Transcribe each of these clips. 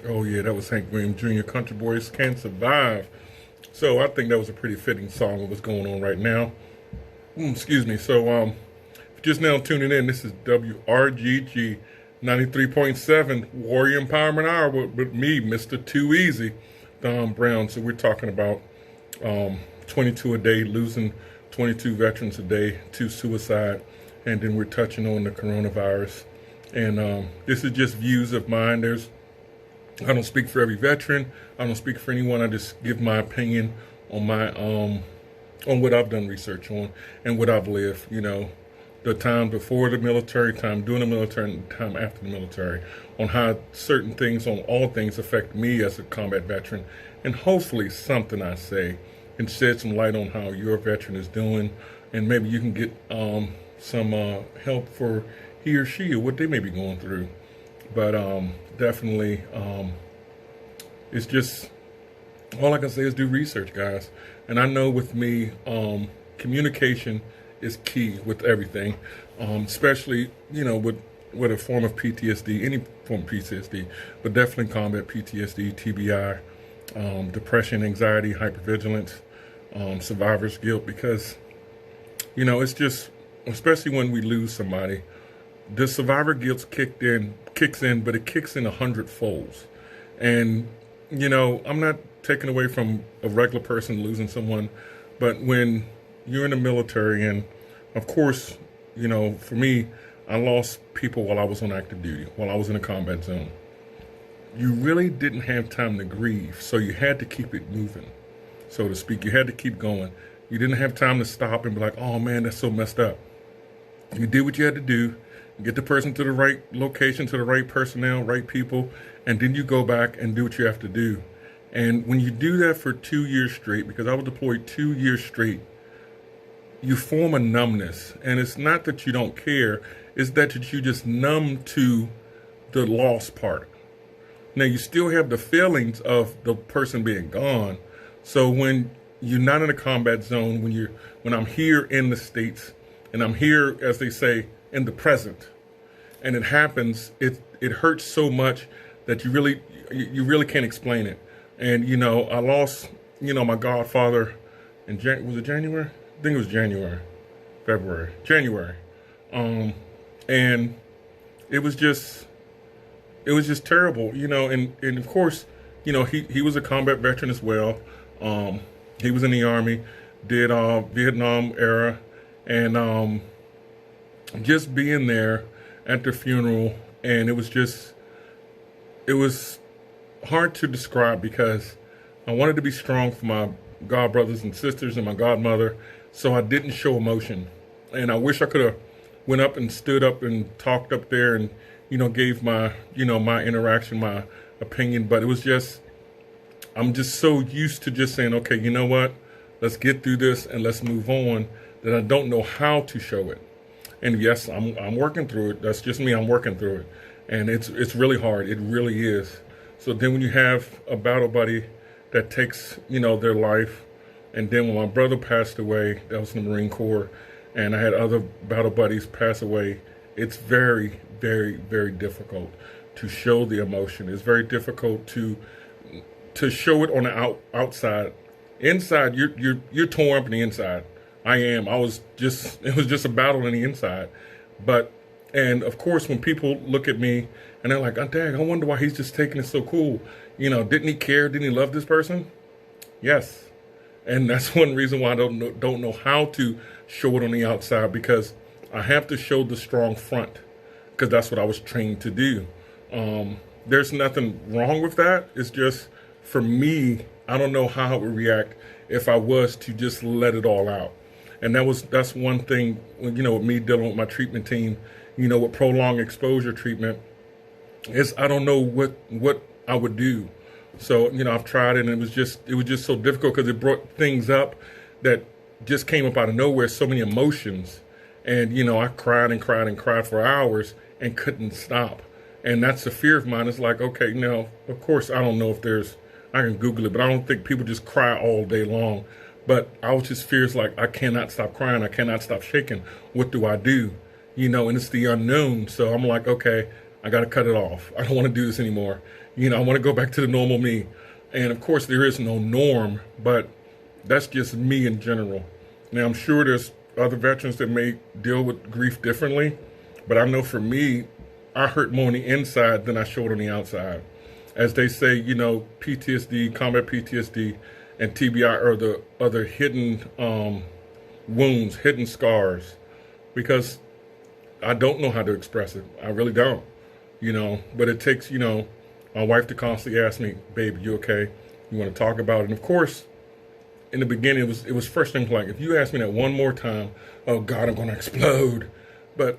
Oh yeah, that was Hank Williams Jr. Country Boys Can't Survive. So I think that was a pretty fitting song of what's going on right now. Excuse me. So just now tuning in, this is WRGG 93.7 Warrior Empowerment Hour with me, Mr. Too Easy, Don Brown. So we're talking about 22 a day, losing 22 veterans a day to suicide, and then we're touching on the coronavirus. And this is just views of mine. I don't speak for every veteran. I don't speak for anyone. I just give my opinion on my on what I've done research on and what I've lived. You know, the time before the military, time during the military, and time after the military, on how certain things, on all things, affect me as a combat veteran, and hopefully something I say can shed some light on how your veteran is doing, and maybe you can get some help for he or she or what they may be going through. But definitely, it's just all I can say is do research, guys. And I know with me, communication is key with everything, especially with a form of PTSD, any form of PTSD, but definitely combat PTSD, TBI, depression, anxiety, hypervigilance, survivor's guilt, because it's just, especially when we lose somebody, the survivor guilt kicks in, but it kicks in 100 folds. And, I'm not taking away from a regular person losing someone, but when you're in the military, and of course, for me, I lost people while I was on active duty, while I was in a combat zone. You really didn't have time to grieve, so you had to keep it moving, so to speak. You had to keep going. You didn't have time to stop and be like, oh man, that's so messed up. You did what you had to do, get the person to the right location, to the right personnel, right people, and then you go back and do what you have to do. And when you do that for 2 years straight, because I was deployed 2 years straight, you form a numbness. And it's not that you don't care, it's that you just numb to the loss part. Now, you still have the feelings of the person being gone. So when you're not in a combat zone, when I'm here in the States, and I'm here, as they say, in the present, and it happens, it hurts so much that you really can't explain it. And I lost my godfather in was it January? I think it was January, and it was just terrible, and of course, he was a combat veteran as well. He was in the Army, did Vietnam era, and just being there at the funeral, and it was hard to describe, because I wanted to be strong for my god brothers and sisters and my godmother, so I didn't show emotion. And I wish I could have went up and stood up and talked up there and gave my my interaction, my opinion, but it was just, I'm just so used to just saying, okay, you know what, let's get through this and let's move on, that I don't know how to show it. And yes, I'm working through it. That's just me. I'm working through it, and it's really hard. It really is. So then when you have a battle buddy that takes their life, and then when my brother passed away, that was in the Marine Corps, and I had other battle buddies pass away, it's very, very, very difficult to show the emotion. It's very difficult to show it on the outside. Inside, you're torn up on the inside. It was just a battle on the inside. And of course, when people look at me and they're like, oh, dang, I wonder why he's just taking it so cool. Didn't he care? Didn't he love this person? Yes. And that's one reason why I don't know how to show it on the outside, because I have to show the strong front, because that's what I was trained to do. There's nothing wrong with that. It's just, for me, I don't know how I would react if I was to just let it all out. And that's one thing, with me dealing with my treatment team, with prolonged exposure treatment, is I don't know what I would do. So, I've tried it, and it was just so difficult, because it brought things up that just came up out of nowhere, so many emotions. And, I cried and cried and cried for hours and couldn't stop. And that's the fear of mine. It's like, okay, now, of course, I don't know if I can Google it, but I don't think people just cry all day long. But I was just fears like, I cannot stop crying. I cannot stop shaking. What do I do? And it's the unknown. So I'm like, okay, I got to cut it off. I don't want to do this anymore. I want to go back to the normal me. And of course, there is no norm, but that's just me in general. Now, I'm sure there's other veterans that may deal with grief differently, but I know for me, I hurt more on the inside than I showed on the outside. As they say, PTSD, combat PTSD, and TBI are the other hidden wounds, hidden scars, because I don't know how to express it. I really don't, but it takes, my wife to constantly ask me, babe, you okay? You want to talk about it? And of course, in the beginning, it was frustrating. Like, if you ask me that one more time, oh God, I'm going to explode. But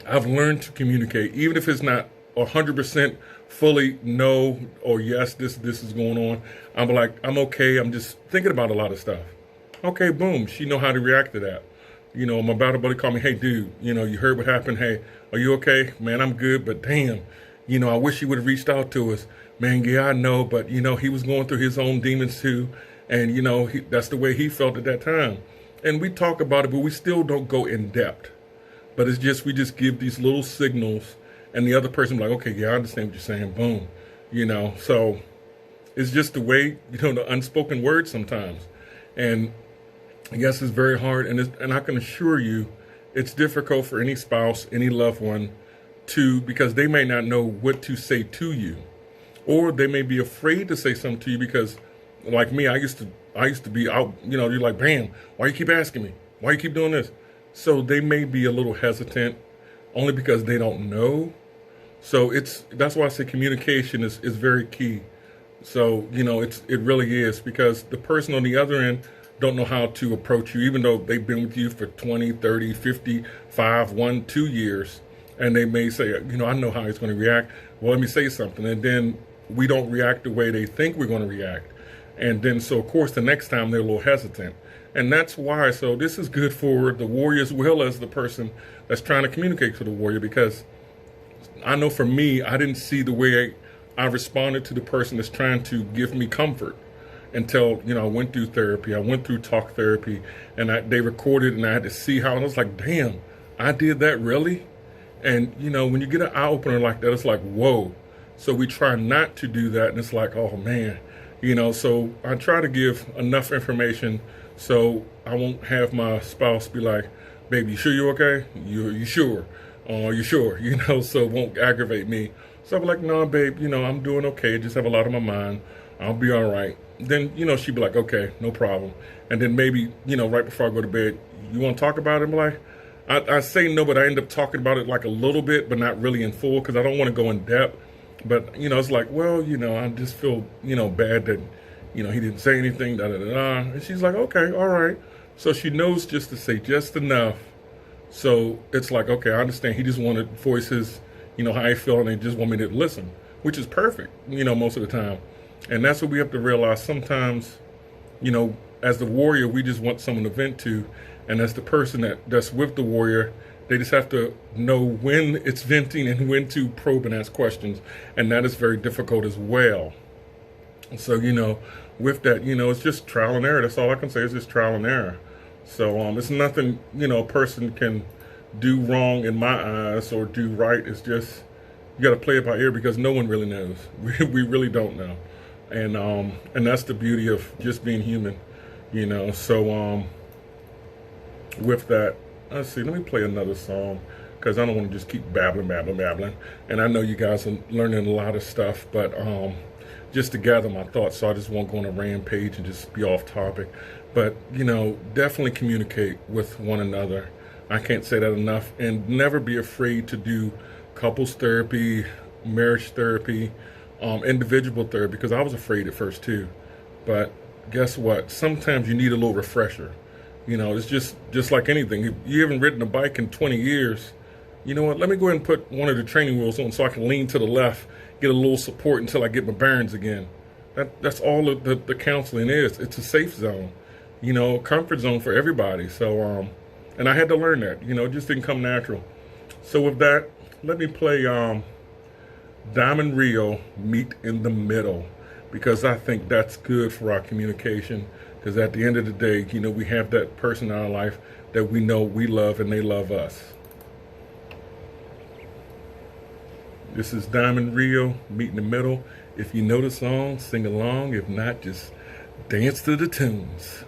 I've learned to communicate, even if it's not 100% fully no or yes, this is going on. I'm like, I'm okay. I'm just thinking about a lot of stuff. Okay, boom. She know how to react to that. My battle buddy called me, hey, dude, you heard what happened. Hey, are you okay? Man, I'm good, but damn, I wish he would have reached out to us. Man, yeah, I know, but, he was going through his own demons too. And, that's the way he felt at that time. And we talk about it, but we still don't go in depth. But it's just, we just give these little signals, and the other person like, okay, yeah, I understand what you're saying. Boom. So it's just the way, the unspoken words sometimes. And I guess it's very hard. And I can assure you, it's difficult for any spouse, any loved one because they may not know what to say to you, or they may be afraid to say something to you because, like me, I used to be out, you're like, bam, why you keep asking me? Why you keep doing this? So they may be a little hesitant only because they don't know. So that's why I say communication is very key. So, it really is, because the person on the other end don't know how to approach you, even though they've been with you for 20, 30, 55, 1, 2 years. And they may say, I know how he's going to react. Well, let me say something. And then we don't react the way they think we're going to react. And then, so of course, the next time they're a little hesitant. And that's why, so this is good for the warrior as well as the person that's trying to communicate to the warrior, because I know for me, I didn't see the way I responded to the person that's trying to give me comfort until, I went through therapy. I went through talk therapy, and they recorded, and I had to see how, and I was like, damn, I did that, really? And, when you get an eye opener like that, it's like, whoa. So we try not to do that, and it's like, oh man, so I try to give enough information so I won't have my spouse be like, baby, you sure you're okay? You sure? You sure? So it won't aggravate me. So I'm like, no, babe, I'm doing okay. Just have a lot on my mind. I'll be all right. Then, she'd be like, okay, no problem. And then maybe, right before I go to bed, you want to talk about it? I'm like, I say no, but I end up talking about it like a little bit, but not really in full, because I don't want to go in depth. But, it's like, well, I just feel, bad that, he didn't say anything, da-da-da-da. And she's like, okay, all right. So she knows just to say just enough. So it's like, okay, I understand. He just wanted to voice his, how he felt, and they just want me to listen, which is perfect, most of the time. And that's what we have to realize. Sometimes, as the warrior, we just want someone to vent to. And as the person that's with the warrior, they just have to know when it's venting and when to probe and ask questions. And that is very difficult as well. So, with that, it's just trial and error. That's all I can say is just trial and error. So it's nothing, a person can do wrong in my eyes or do right. It's just, you got to play it by ear, because no one really knows. We really don't know. And that's the beauty of just being human, So with that, let's see, let me play another song, because I don't want to just keep babbling. And I know you guys are learning a lot of stuff, but just to gather my thoughts, so I just won't go on a rampage and just be off topic. But, definitely communicate with one another. I can't say that enough. And never be afraid to do couples therapy, marriage therapy, individual therapy, because I was afraid at first too. But guess what? Sometimes you need a little refresher. It's just like anything. If you haven't ridden a bike in 20 years, you know what? Let me go ahead and put one of the training wheels on so I can lean to the left, get a little support until I get my bearings again. That's all the counseling is. It's a safe zone, comfort zone for everybody. So, and I had to learn that, it just didn't come natural. So with that, let me play Diamond Rio, Meet in the Middle, because I think that's good for our communication. Because at the end of the day, we have that person in our life that we know we love and they love us. This is Diamond Rio, Meet in the Middle. If you know the song, sing along. If not, just dance to the tunes.